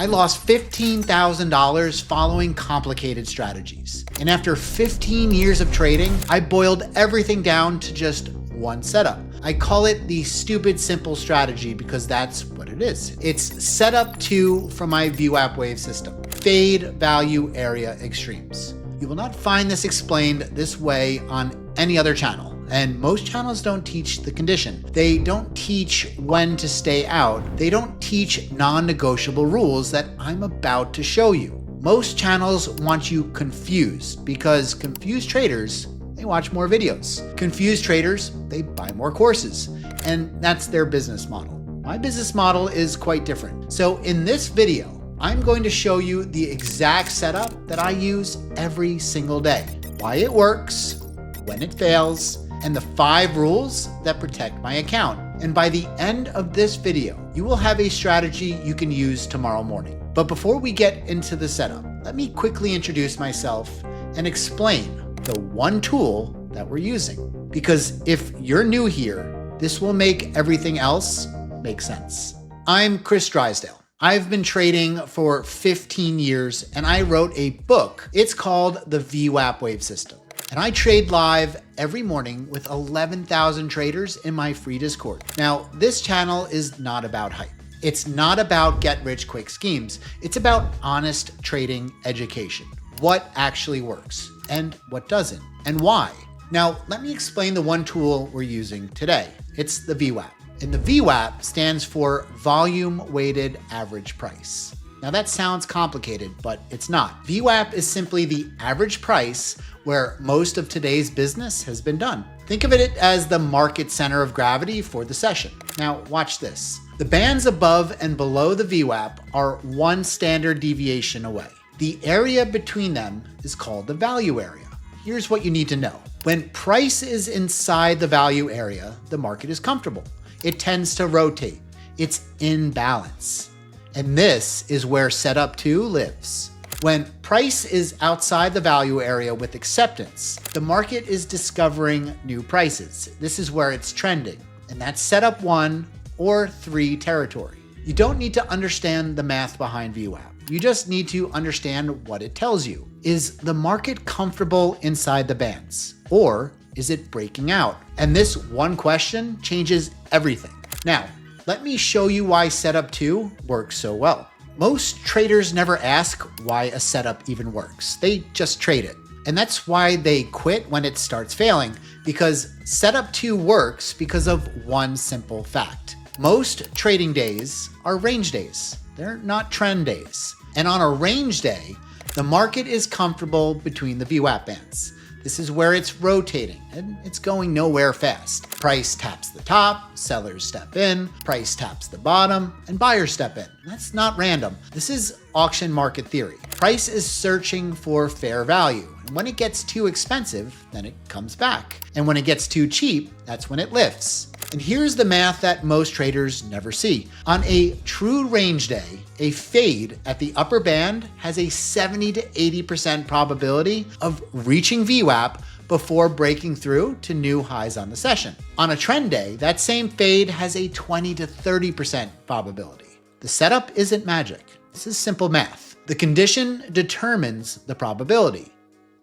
I lost $15,000 following complicated strategies. And after 15 years of trading, I boiled everything down to just one setup. I call it the stupid simple strategy because that's what it is. It's setup 2 for my VWAP Wave System, Fade Value Area Extremes. You will not find this explained this way on any other channel. And most channels don't teach the condition. They don't teach when to stay out. They don't teach non-negotiable rules that I'm about to show you. Most channels want you confused because confused traders, they watch more videos. Confused traders, they buy more courses. And that's their business model. My business model is quite different. So in this video, I'm going to show you the exact setup that I use every single day, why it works, when it fails, and the 5 rules that protect my account. And by the end of this video, you will have a strategy you can use tomorrow morning. But before we get into the setup, let me quickly introduce myself and explain the one tool that we're using. Because if you're new here, this will make everything else make sense. I'm Drysdale. I've been trading for 15 years and I wrote a book. It's called the VWAP Wave System. And I trade live every morning with 11,000 traders in my free Discord. Now, this channel is not about hype. It's not about get-rich-quick schemes. It's about honest trading education. What actually works and what doesn't and why. Now, let me explain the one tool we're using today. It's the VWAP. And the VWAP stands for Volume Weighted Average Price. Now that sounds complicated, but it's not. VWAP is simply the average price where most of today's business has been done. Think of it as the market center of gravity for the session. Now watch this. The bands above and below the VWAP are one standard deviation away. The area between them is called the value area. Here's what you need to know. When price is inside the value area, the market is comfortable. It tends to rotate. It's in balance. And this is where setup 2 lives. When price is outside the value area with acceptance, the market is discovering new prices. This is where it's trending. And that's setup 1 or 3 territory. You don't need to understand the math behind VWAP. You just need to understand what it tells you. Is the market comfortable inside the bands? Or is it breaking out? And this one question changes everything. Now, let me show you why setup 2 works so well. Most traders never ask why a setup even works. They just trade it. And that's why they quit when it starts failing, because setup 2 works because of one simple fact. Most trading days are range days. They're not trend days. And on a range day, the market is comfortable between the VWAP bands. This is where it's rotating and it's going nowhere fast. Price taps the top, sellers step in, price taps the bottom, and buyers step in. That's not random. This is auction market theory. Price is searching for fair value. And when it gets too expensive, then it comes back. And when it gets too cheap, that's when it lifts. And here's the math that most traders never see. On a true range day, a fade at the upper band has a 70 to 80% probability of reaching VWAP before breaking through to new highs on the session. On a trend day, that same fade has a 20 to 30% probability. The setup isn't magic. This is simple math. The condition determines the probability.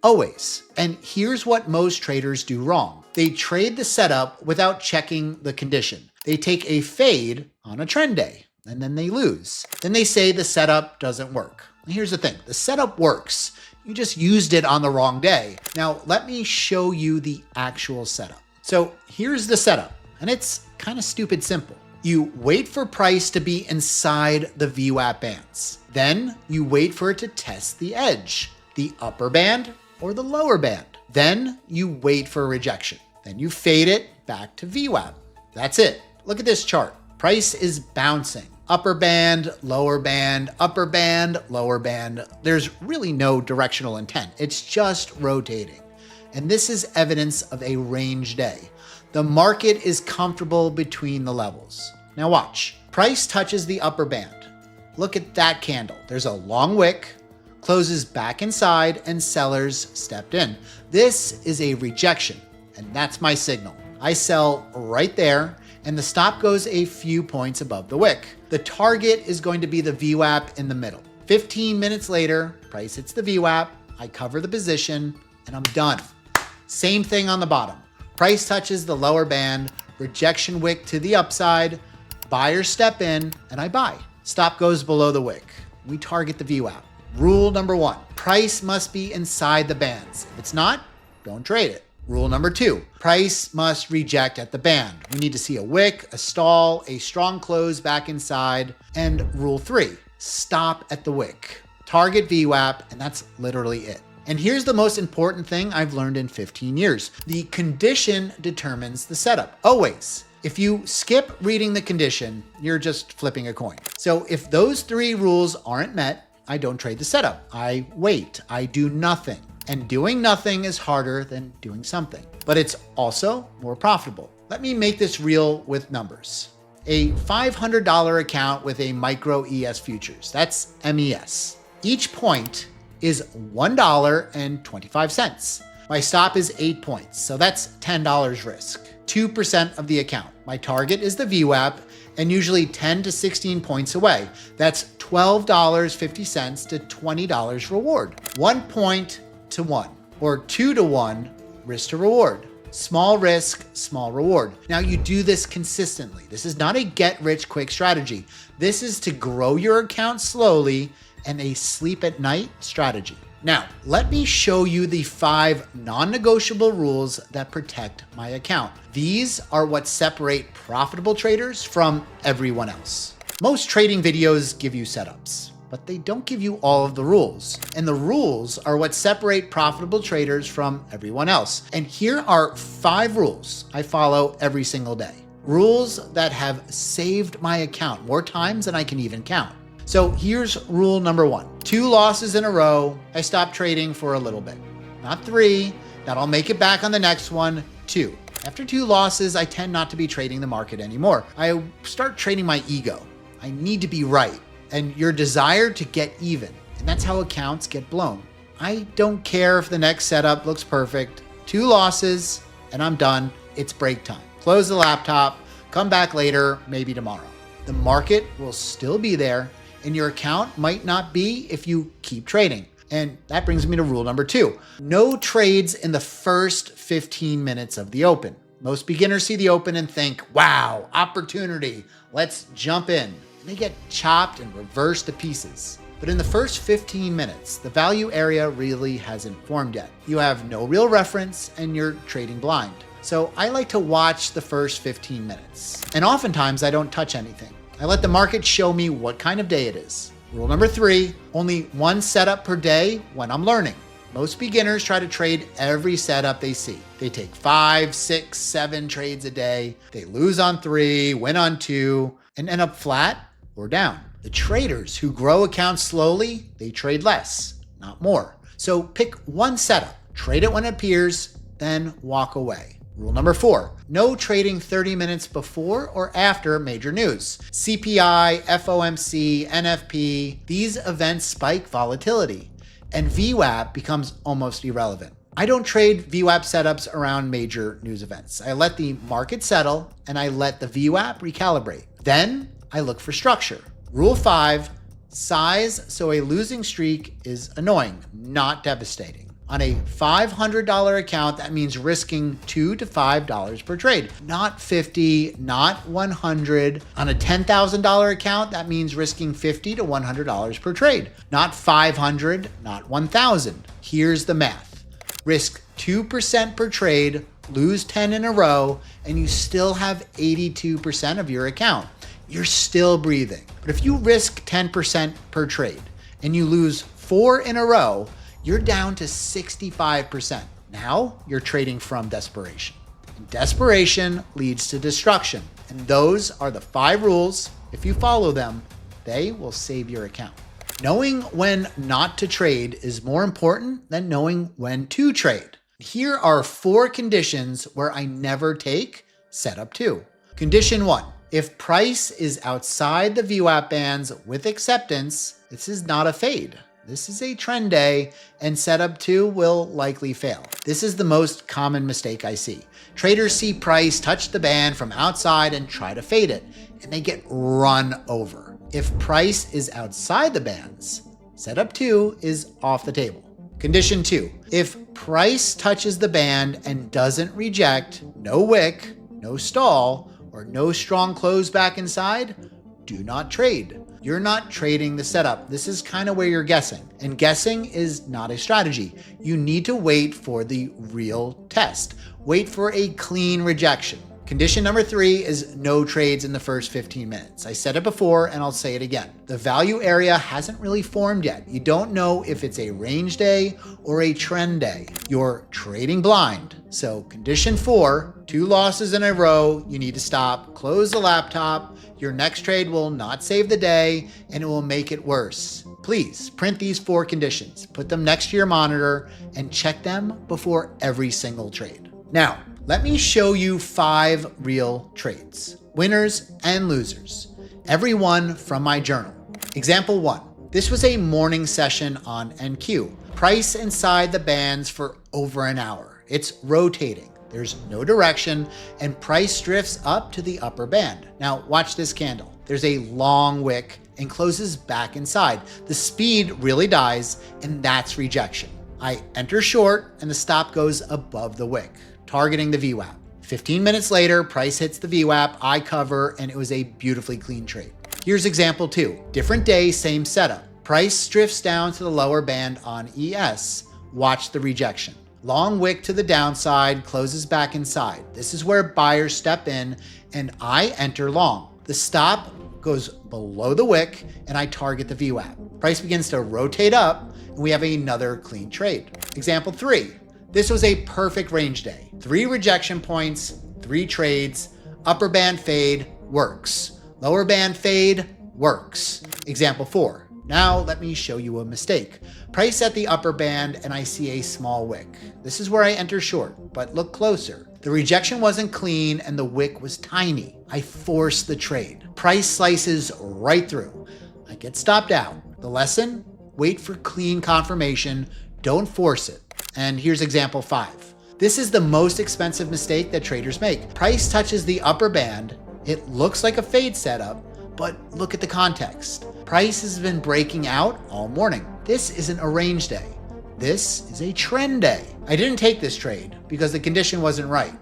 Always. And here's what most traders do wrong. They trade the setup without checking the condition. They take a fade on a trend day and then they lose. Then they say the setup doesn't work. And here's the thing, the setup works. You just used it on the wrong day. Now let me show you the actual setup. So here's the setup and it's kind of stupid simple. You wait for price to be inside the VWAP bands. Then you wait for it to test the edge, the upper band or the lower band. Then you wait for a rejection. Then you fade it back to VWAP. That's it. Look at this chart. Price is bouncing. Upper band, lower band, upper band, lower band. There's really no directional intent. It's just rotating. And this is evidence of a range day. The market is comfortable between the levels. Now watch. Price touches the upper band. Look at that candle. There's a long wick, closes back inside, and sellers stepped in. This is a rejection, and that's my signal. I sell right there, and the stop goes a few points above the wick. The target is going to be the VWAP in the middle. 15 minutes later, price hits the VWAP, I cover the position, and I'm done. Same thing on the bottom. Price touches the lower band, rejection wick to the upside, buyers step in, and I buy. Stop goes below the wick. We target the VWAP. Rule number 1, price must be inside the bands. If it's not, don't trade it. Rule number 2, price must reject at the band. We need to see a wick, a stall, a strong close back inside. And rule 3, stop at the wick. Target VWAP, and that's literally it. And here's the most important thing I've learned in 15 years. The condition determines the setup, always. If you skip reading the condition, you're just flipping a coin. So if those 3 rules aren't met, I don't trade the setup. I wait, I do nothing. And doing nothing is harder than doing something, but it's also more profitable. Let me make this real with numbers. A $500 account with a micro ES futures, that's MES. Each point is $1.25. My stop is 8 points, so that's $10 risk, 2% of the account. My target is the VWAP, and usually 10 to 16 points away. That's $12.50 to $20 reward. 1 point to 1, or 2 to 1 risk to reward. Small risk, small reward. Now you do this consistently. This is not a get rich quick strategy. This is to grow your account slowly and a sleep at night strategy. Now, let me show you the 5 non-negotiable rules that protect my account. These are what separate profitable traders from everyone else. Most trading videos give you setups, but they don't give you all of the rules. And the rules are what separate profitable traders from everyone else. And here are 5 rules I follow every single day. Rules that have saved my account more times than I can even count. So here's rule number 1. 2 losses in a row, I stop trading for a little bit. Not 3, that I'll make it back on the next one. 2. After 2 losses, I tend not to be trading the market anymore. I start trading my ego. I need to be right, and your desire to get even. And that's how accounts get blown. I don't care if the next setup looks perfect. 2 losses, and I'm done. It's break time. Close the laptop, come back later, maybe tomorrow. The market will still be there, and your account might not be if you keep trading. And that brings me to rule number 2. No trades in the first 15 minutes of the open. Most beginners see the open and think, wow, opportunity, let's jump in. And they get chopped and reversed to pieces. But in the first 15 minutes, the value area really hasn't formed yet. You have no real reference and you're trading blind. So I like to watch the first 15 minutes. And oftentimes I don't touch anything. I let the market show me what kind of day it is. Rule number 3, only 1 setup per day when I'm learning. Most beginners try to trade every setup they see. They take 5, 6, 7 trades a day. They lose on 3, win on 2, and end up flat or down. The traders who grow accounts slowly, they trade less, not more. So pick 1 setup, trade it when it appears, then walk away. Rule number 4, no trading 30 minutes before or after major news. CPI, FOMC, NFP, these events spike volatility, and VWAP becomes almost irrelevant. I don't trade VWAP setups around major news events. I let the market settle and I let the VWAP recalibrate. Then I look for structure. Rule 5, size so a losing streak is annoying, not devastating. On a $500 account, that means risking $2 to $5 per trade, not 50, not 100. On a $10,000 account, that means risking $50 to $100 per trade, not 500, not 1,000. Here's the math. Risk 2% per trade, lose 10 in a row, and you still have 82% of your account. You're still breathing. But if you risk 10% per trade and you lose 4 in a row, you're down to 65%. Now you're trading from desperation. And desperation leads to destruction. And those are the 5 rules. If you follow them, they will save your account. Knowing when not to trade is more important than knowing when to trade. Here are 4 conditions where I never take setup 2. Condition 1, if price is outside the VWAP bands with acceptance, this is not a fade. This is a trend day, and setup 2 will likely fail. This is the most common mistake I see. Traders see price touch the band from outside and try to fade it, and they get run over. If price is outside the bands, setup 2 is off the table. Condition 2, if price touches the band and doesn't reject, no wick, no stall, or no strong close back inside, do not trade. You're not trading the setup. This is kind of where you're guessing. And guessing is not a strategy. You need to wait for the real test. Wait for a clean rejection. Condition number 3 is no trades in the first 15 minutes. I said it before and I'll say it again. The value area hasn't really formed yet. You don't know if it's a range day or a trend day. You're trading blind. So condition 4, 2 losses in a row, you need to stop, close the laptop. Your next trade will not save the day and it will make it worse. Please print these 4 conditions, put them next to your monitor and check them before every single trade. Now, let me show you 5 real trades, winners and losers, every one from my journal. Example 1, this was a morning session on NQ. Price inside the bands for over an hour. It's rotating. There's no direction and price drifts up to the upper band. Now watch this candle. There's a long wick and closes back inside. The speed really dies and that's rejection. I enter short and the stop goes above the wick, targeting the VWAP. 15 minutes later, price hits the VWAP, I cover, and it was a beautifully clean trade. Here's example 2. Different day, same setup. Price drifts down to the lower band on ES. Watch the rejection. Long wick to the downside, closes back inside. This is where buyers step in and I enter long. The stop goes below the wick and I target the VWAP. Price begins to rotate up and we have another clean trade. Example 3. This was a perfect range day. 3 rejection points, 3 trades, upper band fade, works. Lower band fade, works. Example 4. Now let me show you a mistake. Price at the upper band and I see a small wick. This is where I enter short, but look closer. The rejection wasn't clean and the wick was tiny. I force the trade. Price slices right through. I get stopped out. The lesson? Wait for clean confirmation. Don't force it. And here's example 5. This is the most expensive mistake that traders make. Price touches the upper band. It looks like a fade setup, but look at the context. Price has been breaking out all morning. This isn't a range day. This is a trend day. I didn't take this trade because the condition wasn't right.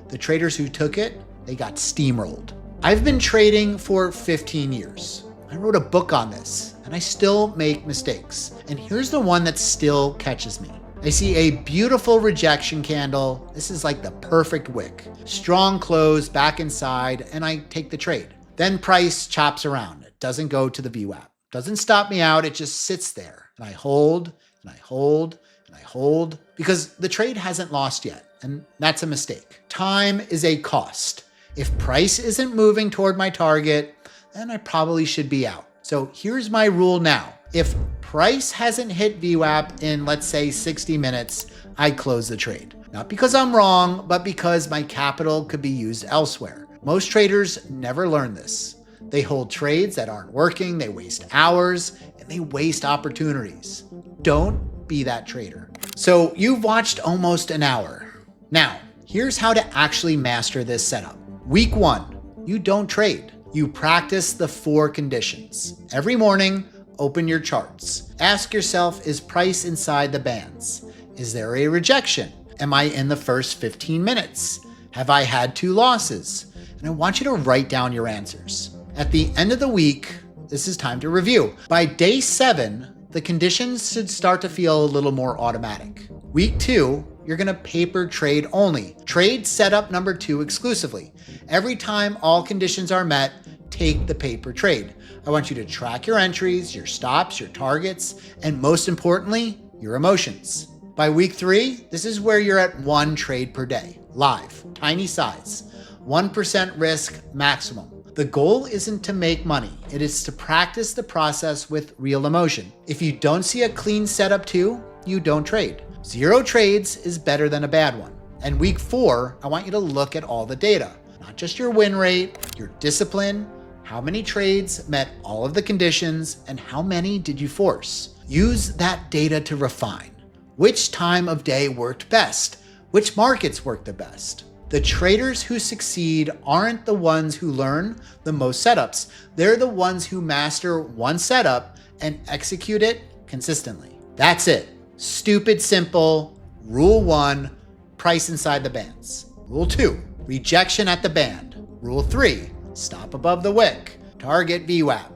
The traders who took it, they got steamrolled. I've been trading for 15 years. I wrote a book on this and I still make mistakes. And here's the one that still catches me. I see a beautiful rejection candle. This is like the perfect wick. Strong close back inside and I take the trade. Then price chops around. It doesn't go to the VWAP. Doesn't stop me out. It just sits there. And I hold and I hold and I hold because the trade hasn't lost yet. And that's a mistake. Time is a cost. If price isn't moving toward my target, then I probably should be out. So here's my rule now. If price hasn't hit VWAP in, let's say, 60 minutes, I close the trade. Not because I'm wrong, but because my capital could be used elsewhere. Most traders never learn this. They hold trades that aren't working, they waste hours, and they waste opportunities. Don't be that trader. So you've watched almost an hour. Now, here's how to actually master this setup. Week 1, you don't trade. You practice the 4 conditions. Every morning, open your charts. Ask yourself, is price inside the bands? Is there a rejection? Am I in the first 15 minutes? Have I had 2 losses? And I want you to write down your answers. At the end of the week, this is time to review. By day 7, the conditions should start to feel a little more automatic. Week 2, you're gonna paper trade only. Trade setup number 2 exclusively. Every time all conditions are met, take the paper trade. I want you to track your entries, your stops, your targets, and most importantly, your emotions. By week 3, this is where you're at 1 trade per day, live, tiny size, 1% risk maximum. The goal isn't to make money. It is to practice the process with real emotion. If you don't see a clean setup 2, you don't trade. 0 trades is better than a bad one. And week 4, I want you to look at all the data, not just your win rate, your discipline, How many trades met all of the conditions and how many did you force? Use that data to refine. Which time of day worked best? Which markets worked the best? The traders who succeed aren't the ones who learn the most setups. They're the ones who master one setup and execute it consistently. That's it. Stupid simple. Rule 1, price inside the bands. Rule 2, rejection at the band. Rule 3, stop above the wick. Target VWAP.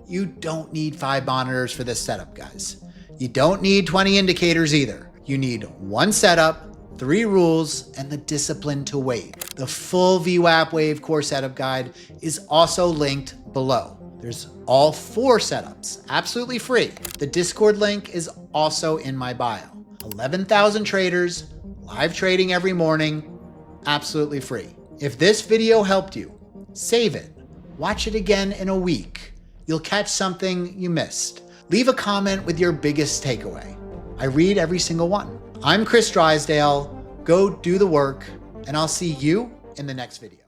You don't need 5 monitors for this setup, guys. You don't need 20 indicators either. You need one setup, 3 rules, and the discipline to wait. The full VWAP Wave core setup guide is also linked below. There's all 4 setups, absolutely free. The Discord link is also in my bio. 11,000 traders, live trading every morning, absolutely free. If this video helped you, save it. Watch it again in a week. You'll catch something you missed. Leave a comment with your biggest takeaway. I read every single one. I'm Drysdale. Go do the work, and I'll see you in the next video.